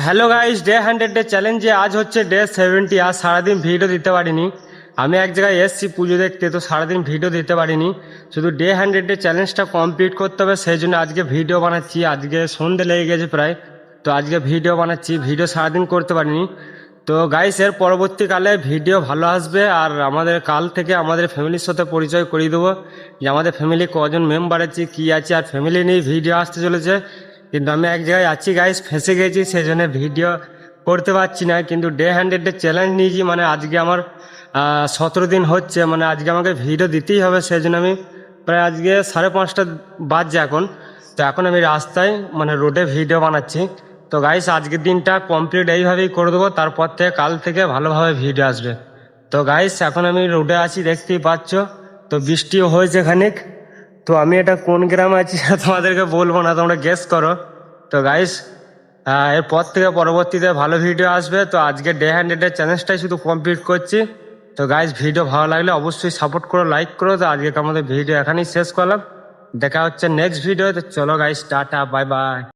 Hello guys, day 100 day চ্যালেঞ্জে আজ হচ্ছে ডে 70। আজ সারাদিন ভিডিও দিতে পারিনি। আমি এক জায়গায় এসছি পুজো দেখতে, তো সারাদিন ভিডিও দিতে পারিনি। শুধু ডে 100 ডে চ্যালেঞ্জটা কমপ্লিট করতে হবে, সেই জন্য আজকে ভিডিও বানাচ্ছি। আজকে সন্ধে লেগে গেছে প্রায়, তো আজকে ভিডিও বানাচ্ছি। ভিডিও সারাদিন করতে পারিনি। তো গাইস, এর পরবর্তীকালে ভিডিও ভালো আসবে। আর আমাদের কাল থেকে আমাদের ফ্যামিলির সাথে পরিচয় করিয়ে দেবো যে আমাদের ফ্যামিলি কজন মেম্বার আছে, কী আছে। আর ফ্যামিলি নিয়ে ভিডিও আসতে চলেছে। কিন্তু আমি এক জায়গায় আছি গাইস, ফেঁসে গেছি, সেই জন্য ভিডিও করতে পারছি না। কিন্তু ডে 100 ডে চ্যালেঞ্জ নিয়েছি, মানে আজকে আমার 17 দিন হচ্ছে, মানে আজকে আমাকে ভিডিও দিতেই হবে। সেই জন্য আমি প্রায় আজকে 5:30 বাজছে এখন। তো এখন আমি রাস্তায় মানে রোডে ভিডিও বানাচ্ছি। তো গাইস, আজকের দিনটা কমপ্লিট এইভাবেই করে দেবো। তারপর থেকে কাল থেকে ভালোভাবে ভিডিও আসবে। তো গাইস, এখন আমি রোডে আছি, দেখতেই পাচ্ছ। তো বৃষ্টিও হয়েছে খানিক। তো আমি এটা কোন গ্রামে আছি তোমাদেরকে বলবো না, তোমরা গেস করো। তো গাইস, এরপর থেকে পরবর্তীতে ভালো ভিডিও আসবে। তো আজকে ডে 100 এর চ্যালেঞ্জটাই শুধু কমপ্লিট করছি। তো গাইস, ভিডিও ভালো লাগলে অবশ্যই সাপোর্ট করো, লাইক করো। তো আজকে আমাদের ভিডিও এখানেই শেষ করলাম। দেখা হচ্ছে নেক্সট ভিডিও। তো চলো গাইস, টাটা, বাই বাই।